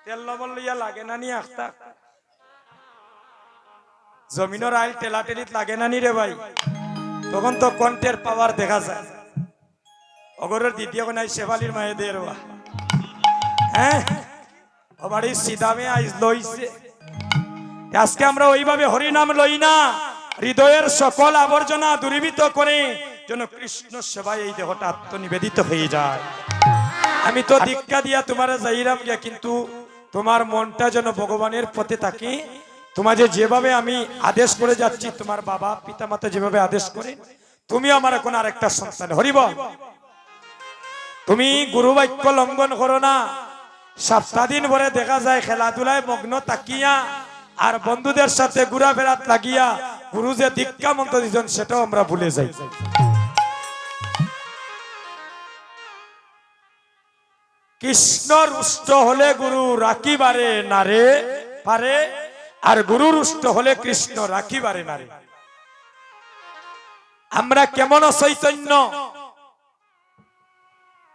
তেল লবণ লইয়া লাগে না নি আখতা জমিনের আইল টেলাটেলিত লাগে না নি রে ভাই তখন তো কণ্ঠের পাওয়ার দেখা যায় অগরের দ্বিতীয় নাই শেফালির মায়েদের হ্যাঁ বাড়ি সিদামে আইস লইছে আজকে আমরা ওইভাবে হরিনাম লই না হৃদয়ের সকল আবর্জনা দূরীভূত করে যেন কৃষ্ণ সেবায় এই দেহটা আত্মনিবেদিত হয়ে যায় আমি তো দীক্ষা দিয়া তোমার যাইরাম গিয়া কিন্তু তোমার মনটা যেন ভগবানের পথে থাকে তোমাকে যেভাবে আমি আদেশ করে যাচ্ছি তোমার বাবা পিতামাতা যেভাবে আদেশ করে তুমি আমার এখন আরেকটা সন্তান হরিবল তুমি গুরু বাক্য লঙ্ঘন করো না সপ্তাহ দিন ভরে দেখা যায় খেলাধুলায় মগ্ন তাকিয়া আর বন্ধুদের সাথে ঘোরাফেরাত লাগিয়া গুরু যে দীক্ষা মন্ত্র দিয়েছেন সেটাও আমরা ভুলে যাই কৃষ্ণ রুষ্ট হলে গুরু রাখিবারে না রে পারে আর গুরু রুষ্ট হলে কৃষ্ণ রাখিবারে না রে আমরা কেমন চৈতন্য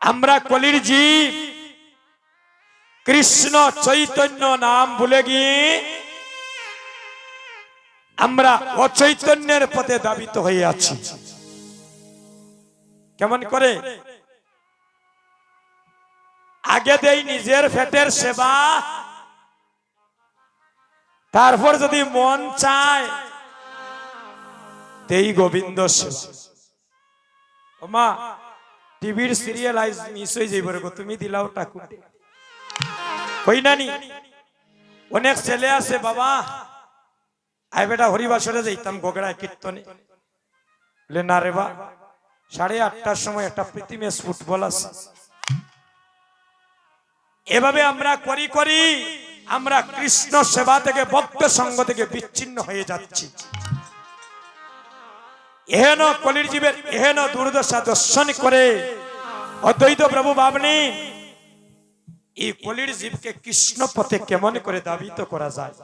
আমরা কলির জীব কৃষ্ণ চৈতন্য নাম ভুলে গিয়ে আমরা অচৈতন্যের পথে দাবিত হয়ে আছি কেমন করে আগে দেই নিজের পেটের সেবা তারপর যদি মন চায় দেই গোবিন্দ সেবা ওমা টিভির সিরিয়াল আইজ মিস হয়ে যাইব রে তুমি দিলাও টাকু কই নানি অনেক ছেলে আছে বাবা আই বেটা হরিবাসরে যাইতাম গোগড়ায় কীর্তনে বলে না রে বা 8:30টার সময় একটা প্রীতি ম্যাচ ফুটবল আছে এভাবে আমরা করি আমরা কৃষ্ণ সেবা থেকে ভক্ত সঙ্গ থেকে বিচ্ছিন্ন হয়ে যাচ্ছি এহেন কলির জীবের এহেন দুর্দশা দর্শন করে অদ্বৈত প্রভু ভাবনি এই কলির জীবকে কৃষ্ণ পথে কেমন করে দাবিত করা যায়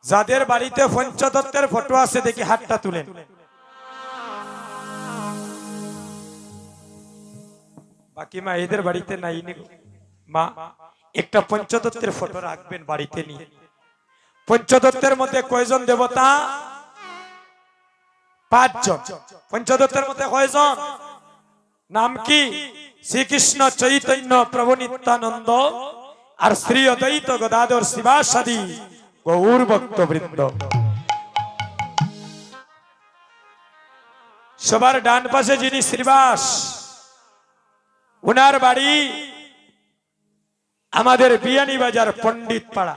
যাদের বাড়িতে পঞ্চতত্ত্বের ফটো আছে দেখি হাতটা তুলেন বাকি মা এদের বাড়িতে নাই মা একটা পঞ্চতত্ত্বের ফটো রাখবেন বাড়িতে নিয়ে পঞ্চতত্ত্বের মধ্যে কয়জন দেবতা 5 জন পঞ্চতত্ত্বের মধ্যে কয়জন নাম কি শ্রীকৃষ্ণ চৈতন্য প্রভু নিত্যানন্দ আর শ্রী অদ্বৈত গদাধর শিবাসাদি গৌর ভক্তবৃন্দ সবার ডান পাশে যিনি শ্রীবাস উনার বাড়ি আমাদের বিয়ানীবাজার পণ্ডিত পাড়া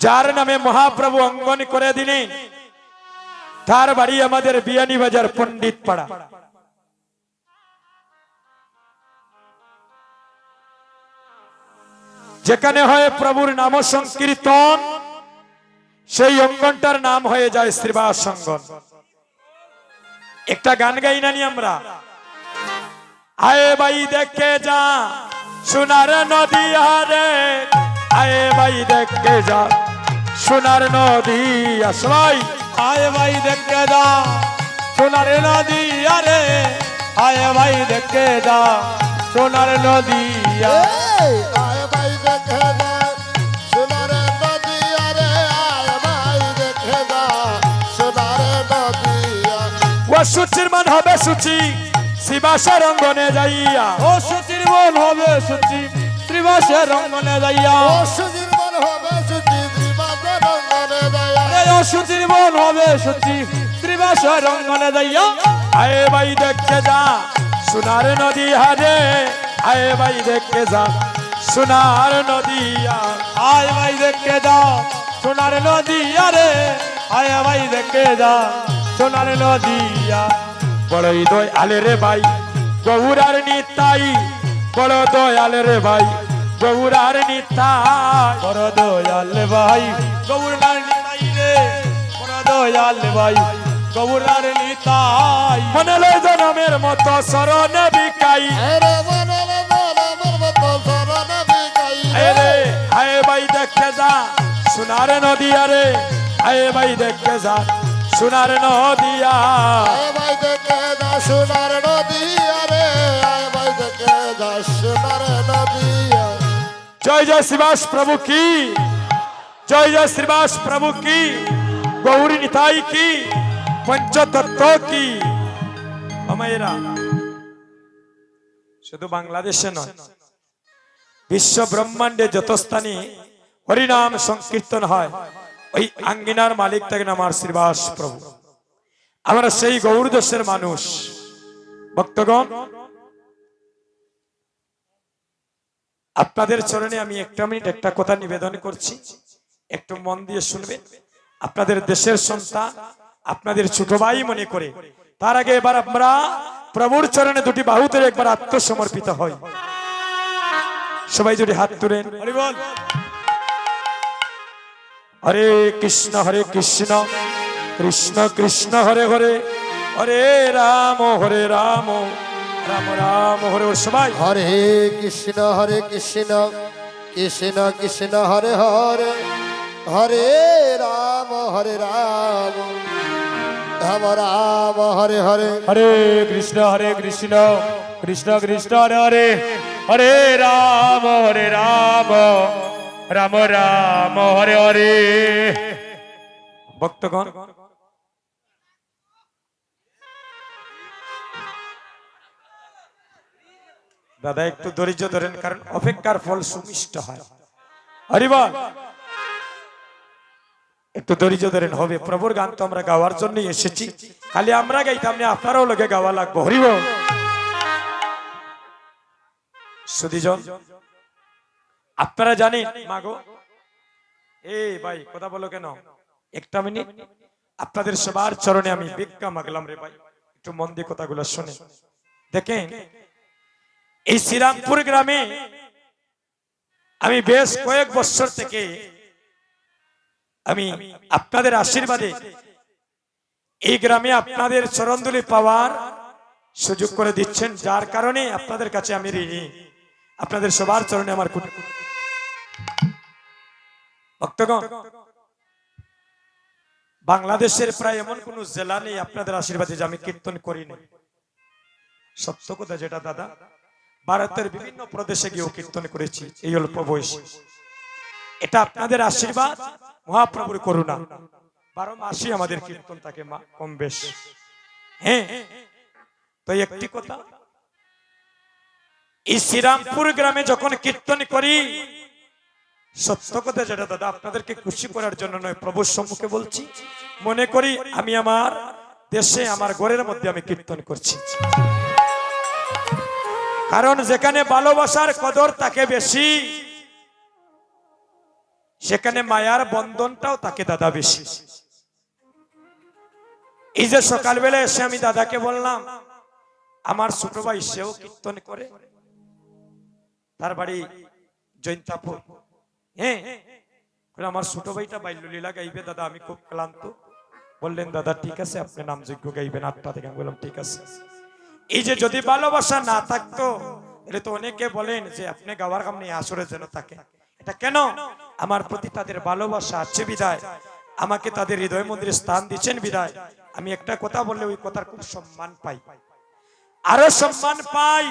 যার নামে মহাপ্রভু অঙ্গন করে দিলেন তার বাড়ি আমাদের বিয়ানীবাজার পণ্ডিত পাড়া যেখানে হয় প্রভুর নাম সংকীর্তন সেই অঙ্গনটার নাম হয়ে যায় শ্রীবাস অঙ্গন একটা গান গাই নানি আমরা আয়ে ভাই দেখে যা সোনার নদী আরে আয়ে ভাই দেখে যা সোনার নদী সবাই आए भाई देख के जा सोनार नदी अरे आए भाई देख के जा सोनार नदी आए भाई देखे जा सोनार नदी अरे आए भाई देखे जा सोनार नदी ও সুচির মন হবে সুচি শিবাসের অঙ্গনে যাইয়া ओ सुचिर मन होवे सुचि त्रिवासेर रंगने जाइया ও সুজির মন হবে সুজি শ্রীবাসের রঙ্গনে দয়া अरे ओ सुचिर मन होवे सुचि त्रिवासेर रंगने जाइया আয়ে ভাই দেখে যা সোনার নদী হারে আয়ে ভাই দেখে যা সোনার নদিয়া आए भाई देख के जा सोनार नदी अरे आए भाई देख के जा सोनार नदिया বড়ই দয়ালে রে ভাই গৌরার নিতাই বড় দয়ালে রে ভাই গৌরার নিতাই বড় দয়াল ভাই গৌরার নিতাই রে বড় দয়াল ভাই গৌরার নিতাই মনে লয় জনমের মতো শরণ বিকাই আরে বনলে বনমের মতো শরণ বিকাই আরে আয়ে ভাই দেখে যা সোনার নদিয়া রে আয়ে ভাই দেখে যা সোনার নদিয়া আয়ে ভাই দেখে যা সোনার নদী আরে জয় জয় শ্রীবাস প্রভু কি, জয় জয় শ্রীবাস প্রভু কি, গৌরী নিতাই কি, পঞ্চতত্ত্ব কি। আমায়েরা শুধু বাংলাদেশে নয়, বিশ্ব ব্রহ্মাণ্ডে যত স্থানে হরিনাম সংকীর্তন হয়, ওই আঙ্গিনার মালিক থাকেন আমার শ্রীবাস প্রভু। আমরা সেই গৌর দেশের মানুষ। ভক্তগণ, আপনাদের চরণে আমি একটা মিনিট একটা কথা নিবেদন করছি, একটু মন দিয়ে শুনবেন। আপনাদের দেশের সন্তান, আপনাদের ছোট ভাই মনে করে, তার আগে এবার আমরা প্রভুর চরণে দুটি বাহুতে একবার আত্মসমর্পিত হই। সবাই যদি হাত তুলেন, হরি বল। হরে কৃষ্ণ কৃষ্ণ কৃষ্ণ হরে হরে, হরে রাম রাম রাম হরে। ওর সবাই হরে কৃষ্ণ কৃষ্ণ কৃষ্ণ হরে হরে, হরে রাম রাম রাম হরে হরে। হরে কৃষ্ণ কৃষ্ণ কৃষ্ণ হরে হরে, হরে রাম রাম রাম হরে হরে। ভক্তগণ, দাদা একটু ধৈর্য ধরেন, কারণ অপেক্ষার ফল সুমিষ্ট হয়। হরিবল, একটু ধৈর্য ধরেন, হবে। প্রভুর গান তো আমরা গাওয়ার জন্য এসেছি, খালি আমরা গাইতাম না, আপনারাও লোকে গাওয়া লাগবে। হরিবল। সুধীজন, আপনারা জানেন মাগো, এই ভাই কথা বলো কেন, একটা মিনিট। আপনাদের সবার চরণে আমি ভিক্ষা মাগলাম রে ভাই, একটু মন দিয়ে কথাগুলো শুনে দেখেন। এই শ্রীরামপুর গ্রামে আমি বেশ কয়েক বছর থেকে আমি আপনাদের আশীর্বাদে এই গ্রামে আপনাদের চরণধুলি পাওয়ার সুযোগ করে দিচ্ছেন, যার কারণে আপনাদের কাছে আমি ঋণী। আপনাদের সবার চরণে আমার ভক্তগণ, বাংলাদেশের প্রায় এমন কোন জেলা নেই আপনাদের আশীর্বাদে যে আমি কীর্তন করিনি। সত্য কথা যেটা দাদা, ভারতের বিভিন্ন প্রদেশে গিয়েও কীর্তন করেছি এই অল্প বয়সে। এটা আপনাদের আশীর্বাদ, মহাপ্রভুর করুণা। 12 মাসই আমাদের কীর্তন থাকে কম বেশ। হ্যাঁ, তো একটি কথা, এই শ্রীরামপুর গ্রামে যখন কীর্তন করি, সত্য কথা যেটা দাদা, আপনাদেরকে খুশি করার জন্য নয়, প্রভুর সম্মুখে বলছি, মনে করি আমি আমার দেশে আমার ঘরের মধ্যে আমি কীর্তন করছি। কারণ যেখানে ভালোবাসার কদর থাকে বেশি, সেখানে মায়ার বন্ধনটাও থাকে দাদা বেশি। এই যে সকালবেলা এসে আমি দাদাকে বললাম, আমার ছোট ভাই সেও কীর্তন করে, তার বাড়ি জৈন্তাপুর। হ্যাঁ, আমার ছোট ভাইটা বাল্যলীলা গাইবে দাদা, আমি খুব ক্লান্ত। বললেন দাদা ঠিক আছে, আপনি নামযজ্ঞ গাইবেন 8টা থেকে। আমি বললাম ঠিক আছে। এই যে যদি ভালোবাসা না থাকতো, এটা তো অনেকে বলেন যে আপনি গাওয়ার কাম নিয়ে আসরে যেন থাকে। এটা কেন? আমার প্রতি তাদের ভালোবাসা আছে বিদায়, আমাকে তাদের হৃদয় মন্দিরে স্থান দিচ্ছেন বিদায়, আমি একটা কথা বললে ওই কথার খুব সম্মান পাই। আরো সম্মান পাই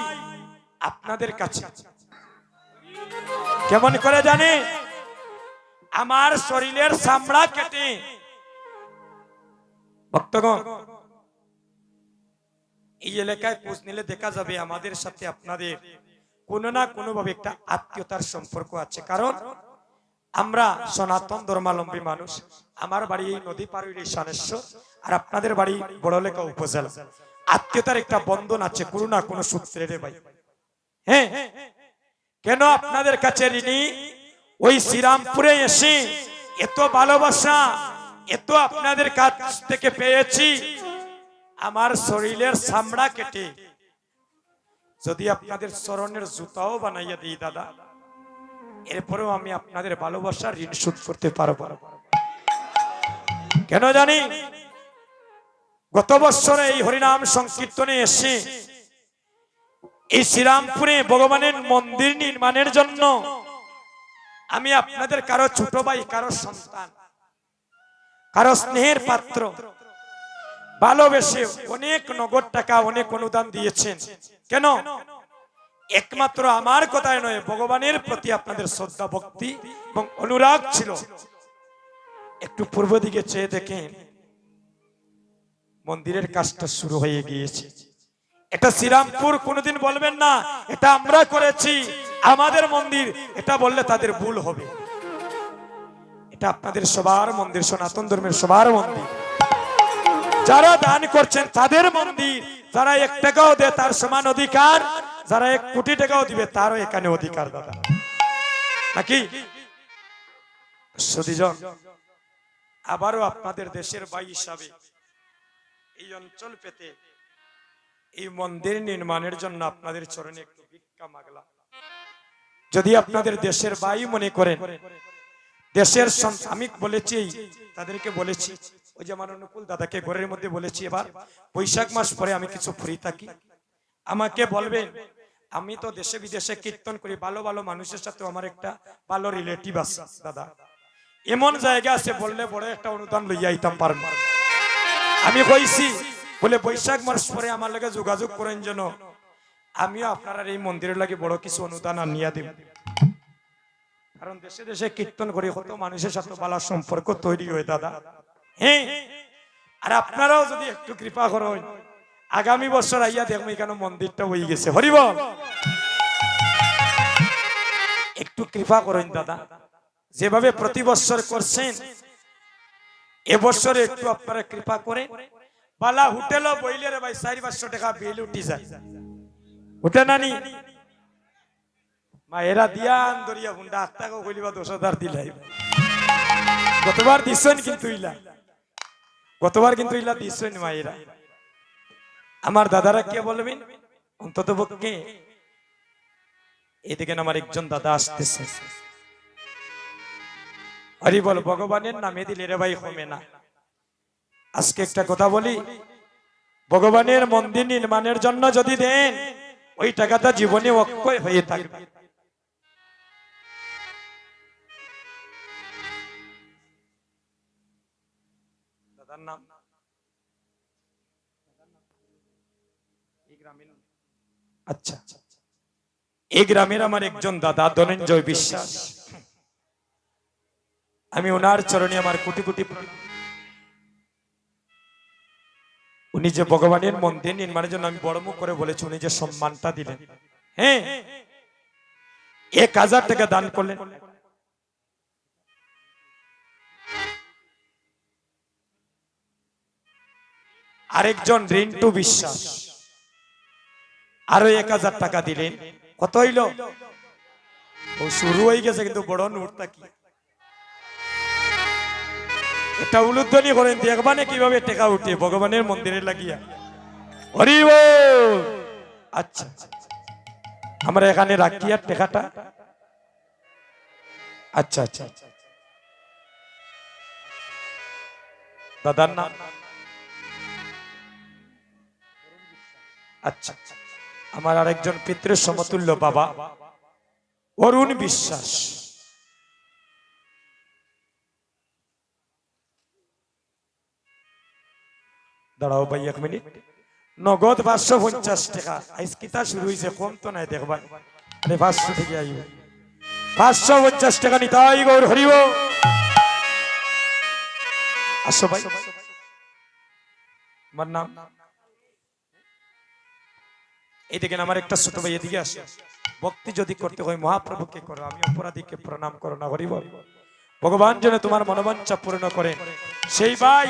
আপনাদের কাছে। কেমন করে জানে? আমার শরীরের চামড়া কেটে, ভক্তগণ এই এলাকায় খোঁজ নিলে দেখা যাবে আমাদের সাথে আপনাদের কোনো না কোনো ভাবে একটা আত্মীয়তার সম্পর্ক আছে। কারণ আমরা সনাতন ধর্মাবলম্বী মানুষ। আমার বাড়ি এই নদী পার হইলে শানেশ্বর, আর আপনাদের বাড়ি বড়লেখা উপজেলা। আত্মীয়তার একটা বন্ধন আছে কোনো না কোনো সূত্রে রে ভাই। হ্যাঁ, কেন আপনাদের কাছে ঋণী? ওই শ্রীরামপুরে এসে এত ভালোবাসা, এত আপনাদের কাছ থেকে পেয়েছি। আমার শরীরের চামড়া কেটে যদি আপনাদের চরণের জুতাও বানাইয়া দিই দাদা, এরপরেও আমি আপনাদের ভালোবাসার ঋণ শোধ করতে পারবো। কেন জানি? গত বছরে এই হরিনাম সংকীর্তনে এসে এই শ্রীরামপুরে ভগবানের মন্দির নির্মাণের জন্য আমি আপনাদের কারো ছোট ভাই, কারো সন্তান, কারো স্নেহের পাত্র, ভালোবেসে অনেক নগদ টাকা, অনেক অনুদান দিয়েছেন। কেন? একমাত্র আমার কথায় নয়, ভগবানের প্রতি আপনাদের শ্রদ্ধা ভক্তি এবং অনুরাগ ছিল। একটু পূর্ব দিকে চেয়ে দেখেন, মন্দিরের কাজটা শুরু হয়ে গিয়েছে। এটা শ্রীরামপুর, কোনোদিন বলবেন না এটা আমরা করেছি, আমাদের মন্দির, এটা বললে তাদের ভুল হবে। এটা আপনাদের সবার মন্দির, সনাতন ধর্মের সবার মন্দির। যারা দান করছেন তাদের মন্দির, যারা 1 টাকাও দেয় তার সমান অধিকার, যারা 1 কোটি টাকাও দিবে তারও এখানে অধিকার, দাদা নাকি? সুধীজন, আবারও আপনাদের দেশের ভাই হিসাবে এই অঞ্চল পেতে এই মন্দির নির্মাণের জন্য আপনাদের চরণে একটু ভিক্ষা মাগলাম। যদি আপনাদের দেশের ভাই মনে করেন, দেশের আমি বলেছি, তাদেরকে বলেছি, ওই যে আমার অনুকূল দাদাকে ঘরের মধ্যে বলেছি, এবার বৈশাখ মাস পরে আমি কিছু ফ্রি থাকি, আমাকে বলবেন। আমি তো দেশে বিদেশে কীর্তন করি, ভালো ভালো মানুষের সাথে আমার একটা ভালো রিলেটিভ আছে দাদা, এমন জায়গা আছে বললে বড় একটা অনুদান লইয়া আইতাম পারবো। আমি কইছি বলে বৈশাখ মাস পরে আমার লগে যোগাযোগ করেন, যেন আমিও আপনারা এই মন্দিরের লাগে বড় কিছু অনুদান আনিয়া দিব। কারণ দেশে দেশে কীর্তন করি, কত মানুষের সাথে ভালো সম্পর্ক তৈরি হয় দাদা। হ্যাঁ, আর আপনারাও যদি একটু কৃপা করেন, আগামী বছর আইয়া দেখবো এখানে মন্দিরটা হয়ে গেছে। হরিবল, একটু কৃপা করেন দাদা, যেভাবে প্রতি বছর করছেন এবছরে একটু আপনারা কৃপা করে। বালা হোটেলও বইলে রে ভাই 400-500 টাকা বিল উঠি যায়, উঠে নানি মায়েরা দিয়ান দরিয়া হুন্ডা 8 টাকা কইলিবা 10,000 দিলাই। গতবার দিছেন কিন্তু ইলা, গতবার কিন্তু ইলা দিছেন মায়েরা। আমার দাদারা কে বলবেন অন্তত পক্ষে, এই দেখেন আমার একজন দাদা আসতেছে। হরি বল, ভগবানের নামে দিলে রে ভাই কমে না। আজকে একটা কথা বলি, ভগবানের মন্দির নির্মাণের জন্য যদি দেন, ওই টাকাটা জীবনে অক্ষয় হয়ে থাকবে। দাদার নাম আচ্ছা, এই গ্রামের আমার একজন দাদা ধনঞ্জয় বিশ্বাস, আমি ওনার চরণে আমার কোটি কোটি প্রণাম। উনি যে ভগবানের মন্দির নির্মাণের জন্য আমি বড় মুখ করে বলেছি, উনি যে সম্মানটা দিলেন, হ্যাঁ 1,000 টাকা দান করলেন। আরেকজন রিন্টু বিশ্বাস আরো 1,000 টাকা দিলেন। কত হইল? ও শুরু হয়ে গেছে কিন্তু বড় নোটটা কি, এটা উলুধ্বনি করেন দেখবানে কিভাবে টাকা উঠে ভগবানের মন্দিরে লাগিয়া। হরি বল। আচ্ছা, আমরা এখানে রাখি আর টাকাটা। আচ্ছা আচ্ছা, দাদার নাম আচ্ছা, আমার আরেকজন পিতৃ সমতুল্য বাবা অরুণ বিশ্বাস, দাঁড়াও ভাই 1 মিনিট। নগদ 550 টাকা। আজ কিতা শুরু হয়েছে, কম তো নাই দেখবা, 500 থেকে আইব 550 টাকা নিতাই গৌর হরিব। আসো ভাই, আমার নাম এই দেখেন আমার একটা ছোট ভাই, এদিকে আসে। ভক্তি যদি করতে হয় মহাপ্রভুকে করো, আমি অপরাধীকে প্রণাম করো না। হরিব। ভগবান যেন তোমার মনোবাঞ্ছা পূর্ণ করে। সেই ভাই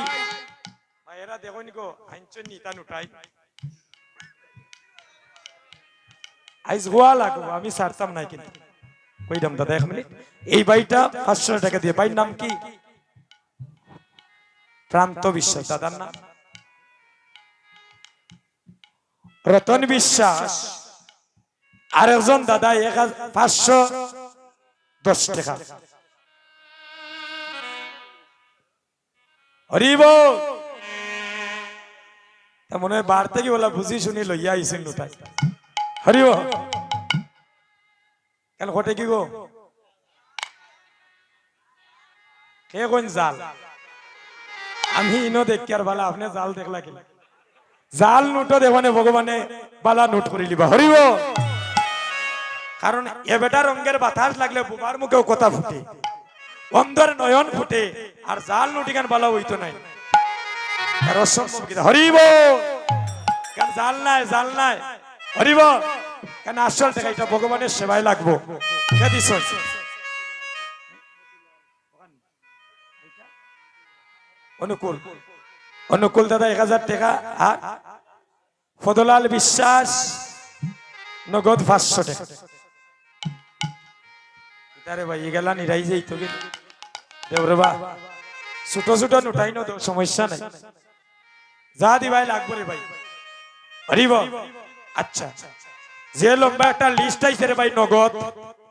এরা দেখুন গো আইনচন নিতান উঠাই আইজ গোয়া লাগবো, আমি ছাড়তাম নাই কিন্তু কইলাম দাদা 1 মিনিট। এই ভাইটা 500 টাকা দিয়ে, ভাইয়ের নাম কি? প্রান্ত বিশ্বাস। দাদার নাম রতন বিশ্বাস। আরেকজন দাদা 510 টাকা। হরিব। মনে হয় বার থেকে বলা বুঝি শুনি লইয়া আইসেন নোটাই। হরিব। কেন ঘটে কি গো? কে কোন জাল? আমি ইনো দেখি আর বালা আপনি জাল দেখলা কি? জাল নোটো দেবানে ভগবানে বালা নোট করে লিবা। হরিব। কারণ এ বেটা রঙের বাতাস লাগলে বুবার মুখেও কথা ফুটে, অন্ধের নয়ন ফুটে, আর জাল নুটিকান ভালো হইতো নাই। আর অসম্ভব কি হরিব কেন জাল নাই, জাল নাই হরিব কেন আসল টাকা এটা ভগবানের সেবায় লাগবো। কে দিছ? অনুকূল, অনুকূল দাদা 1000 টাকা। আর ফদলাল বিশ্বাস নগদ 500 টাকা। ইতারে ভাই এগুলা নিরাই যাই তো দেবরে বা ছোট ছোট নুটাই না তো সমস্যা নাই, যা দিবাই লাগবো রে ভাই হরিব। আচ্ছা, যে লম্বা একটা লিস্ট আইছে রে ভাই নগদ,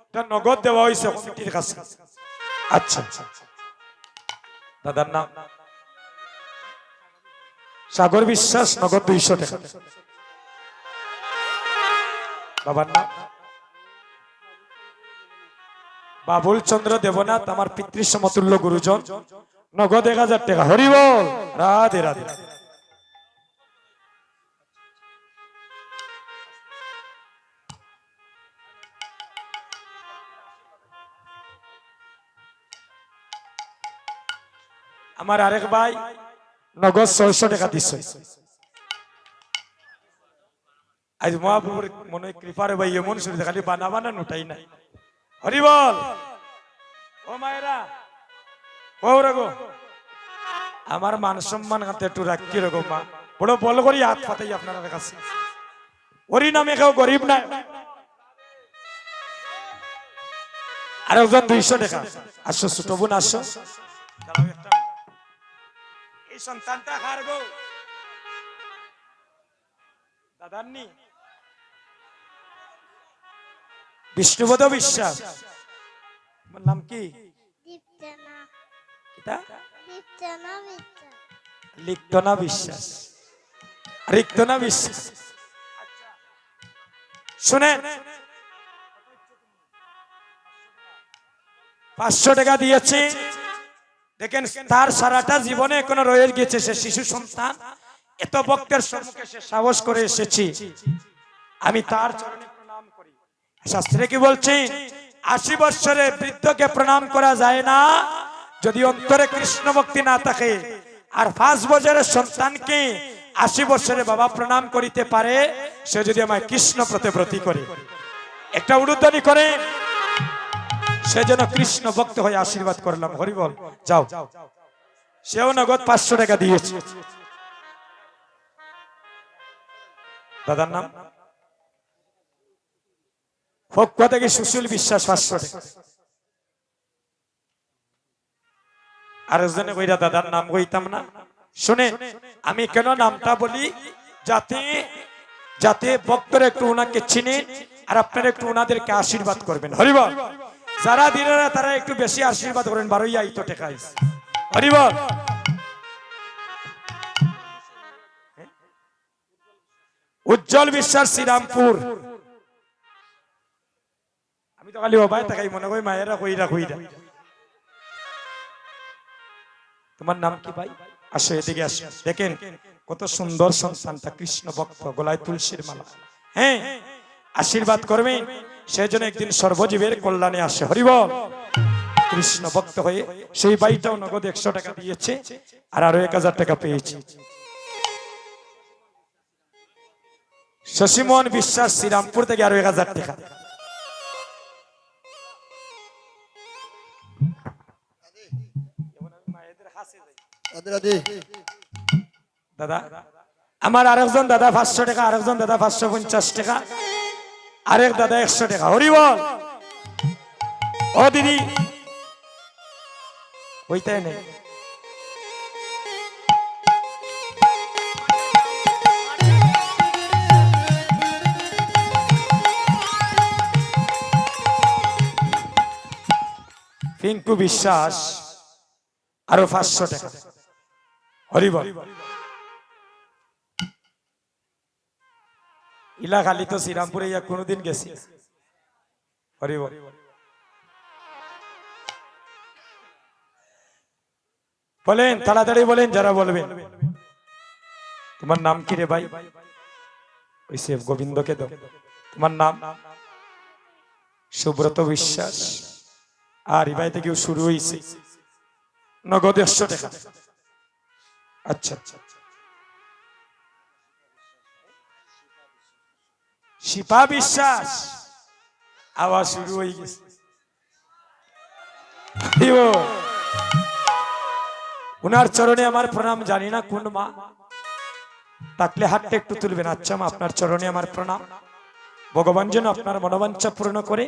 এটা নগদ দেওয়া হয়েছে কমিটির কাছে। আচ্ছা, দাদার নাম সাগর বিশ্বাস, নগদ 200 টাকা। বাবার নাম বাবুল চন্দ্র দেবনাথ, আমার পিতৃ সমতুল্য গুরুজন, নগদ 1000 টাকা। হরিবল, রাধে রাধে। আমার আরেক ভাই নগদ 600 টাকা দিচ্ছে। আজ মহাপ্রভুর মনে কৃপারে ভাই এমন শুনে খালি বানা বানা নোটাই নাই। হরিবল। ও মায়েরা, ও রগো, আমার মান সম্মান হাতে একটু রাখি রকম মা, বড় বল করি হাত পাতাই আপনার কাছে। হরি নামে কেউ গরিব নাই। আর একজন 200 টাকা। আসো ছোট বোন আসো। এই সন্তানটা কার গো? দাদার নি? বিষ্ণুপদ বিশ্বাস। তোমার নাম কি? লিপ্তনা বিশ্বাস। রিক্তনা বিশ্বাস। শুনেন, 500 টাকা দিয়েছে। দেখেন তার সারাটা জীবনে এখনো রয়ে গেছে, সে শিশু সন্তান। এত ভক্তের সম্মুখে সে সাহস করে এসেছি, আমি তার চরণে প্রণাম করি। শাস্ত্রে কি বলছে? 80 বছরের বৃদ্ধকে প্রণাম করা যায় না যদি অন্তরে কৃষ্ণ ভক্তি না থাকে। আর 5 বছরের সন্তানকে 80 বছরের বাবা প্রণাম করিতে পারে, সে যদি আমায় কৃষ্ণ প্রতি করে। একটা উড়ুধ্বনি করে সে যেন কৃষ্ণ ভক্ত হয়ে আশীর্বাদ করলাম। হরিবল। যাও। সেও নগদ 500 টাকা দিয়েছে। দাদার নাম ফকুয়া থেকে সুশীল বিশ্বাস, 500 টাকা। আর একজনে কইরা দাদার নাম কইতাম না। শুনে, আমি কেন নামটা বলি, যাতে যাতে ভক্তরা একটু ওনাকে চিনে, আর আপনারা একটু ওনাদেরকে আশীর্বাদ করবেন। হরিবল। যারা দিনেরা তারা একটু বেশি আশীর্বাদ করেন। 12 টাকা। হরিবল। উজ্জ্বল বিশ্বাস, শ্রীরামপুর। আমি তো খালি ভাই তাকাই মনে করি মায়েরা কইরা কইরা। তোমার নাম কি ভাই? আসো এদিকে আসো। দেখেন কত সুন্দর সন্তানটা, কৃষ্ণ ভক্ত, গলায় তুলসীর মালা। হ্যাঁ, আশীর্বাদ করবেন, সেই জন্য একদিন সর্বজীবের কল্যাণে আসে। হরিবল। কৃষ্ণ ভক্ত হয়ে সেই ভাইটাও নগদ 100 টাকা দিয়েছে, আর আরো 1000 টাকা পেয়েছে। শশীমোহন বিশ্বাস, শ্রীরামপুর থেকে আরো 1000 টাকা। দাদা আমার আরেকজন দাদা 500 টাকা, আরেকজন দাদা 550 টাকা, আরেক দাদা 100 টাকা। হরিবল। ও দিদি ওইটাই নেই। পিঙ্কু বিশ্বাস, আরো 500 টাকা। হরিবল। ইলা খালি তো শ্রীরামপুরে ইয়া কোনদিন গেছি। হরিবল। বলেন তাড়াতাড়ি বলেন যারা বলবেন। তোমার নাম কি রে ভাই? ওই সে গোবিন্দকে দাও। তোমার নাম? সুব্রত বিশ্বাস আর এই বাড়িতে কেউ শুরু হয়েছে নগদ 100 টাকা। আচ্ছা আচ্ছা, শিপা বিশ্বাস আওয়াজ শুরু হয়ে গেছে। দিব উনার চরণে আমার প্রণাম। জানি না কোন মা, থাকলে হাতটা একটু তুলবেন। আচ্ছা মা, আপনার চরণে আমার প্রণাম। ভগবান যেন আপনার মনোবাঞ্ছা পূর্ণ করে,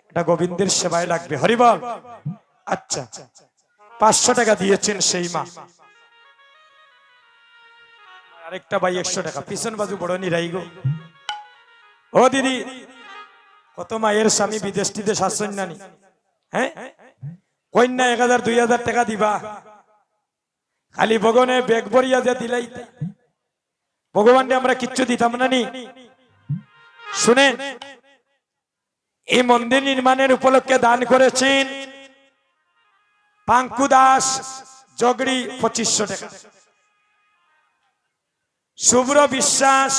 এটা গোবিন্দের সেবায় লাগবে। হরিবল। আচ্ছা, 500 টাকা দিয়েছেন সেই মা। আরেকটা ভাই 100 টাকা। পিছন বাজু বড় নিরাই গো। ও দিদি, কত মায়ের স্বামী বিদেশ টিদেশ আসছেন নানি? হ্যাঁ, কন্যা 1000 2000 টাকা দিবা, খালি ভগবানে বেগ ভরিয়া যে দিলাই ভগবানকে আমরা কিচ্ছু দিতাম না নি। শুনেন, এই মন্দির নির্মাণের উপলক্ষে দান করেছেন পাঙ্কু দাস জগড়ি 2500 টাকা, শুভ্র বিশ্বাস,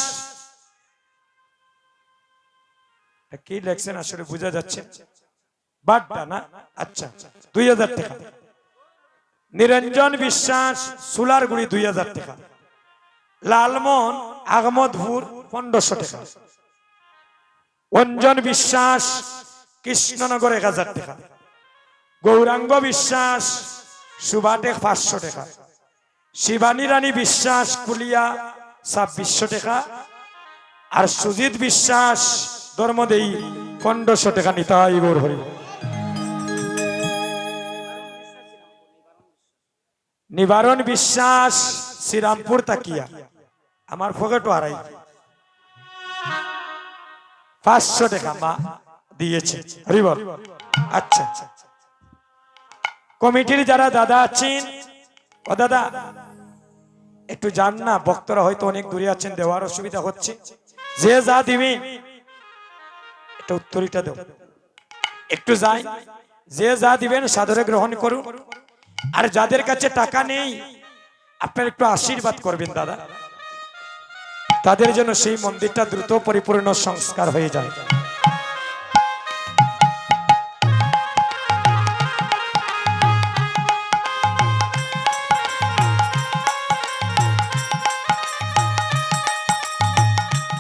কি লেখছেন আসলে বোঝা যাচ্ছে বাড্ডা না, আচ্ছা 2000 টাকা, নিরঞ্জন বিশ্বাস সুলারগুড়ি 2000 টাকা, লালমোহন আহমদপুর 1500 টাকা, অঞ্জন বিশ্বাস কৃষ্ণনগর 1000 টাকা, গৌরাঙ্গ বিশ্বাস সুবাটেক 500 টাকা, শিবানী রানী বিশ্বাস কুলিয়া 2600 টাকা, আর সুজিত বিশ্বাস ধর্মদেই 1500 টাকা নিতে হয়। গৌর হরি। নিবারণ বিশ্বাস শ্রীরামপুর তাকিয়া, আমার ফকেটও হারাই 500 টাকা মা দিয়েছে। হরিবল। আচ্ছা, কমিটির যারা দাদা আছেন, ও দাদা একটু যান না, ভক্তরা হয়তো অনেক দূরে আছেন, দেওয়ার অসুবিধা হচ্ছে। যে যা দিবেন এটা উত্তরীটা দেব, একটু যাই, যে যা দিবেন সাদরে গ্রহণ করুন। আর যাদের কাছে টাকা নেই, আপনারা একটু আশীর্বাদ করবেন দাদা, তাদের জন্য সেই মন্দিরটা দ্রুত পরিপূর্ণ সংস্কার হয়ে যায়।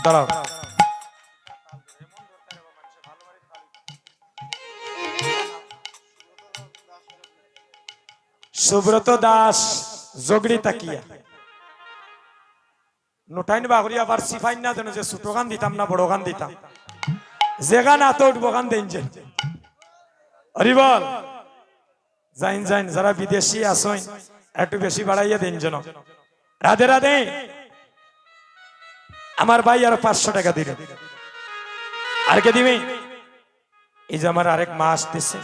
দাঁড়াও, সুব্রত দাস জগড়ি তাকিয়া, নোটাইন বাগরি আবার সিফাইন না জানো যে ছোট গান দিতাম না বড় গান দিতাম, যে গান এত উঠবো গান দেন যে। হরিবল। যাইন যাইন, যারা বিদেশি আসেন একটু বেশি বাড়াইয়া দেন যেন। রাধে রাধে। আমার ভাই আর 500 টাকা দিল। আর কে দিবে? এই যে আমার আরেক মা আসতেছে,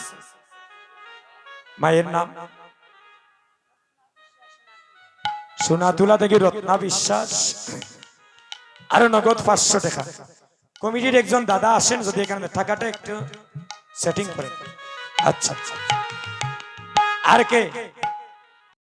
মায়ের নাম সোনাতুলা থেকে রত্না বিশ্বাস, আরো নগদ 500 টাকা। কমিটির একজন দাদা আসেন, যদি এখানে টাকাটা একটু সেটিং করেন। আচ্ছা, আর কে?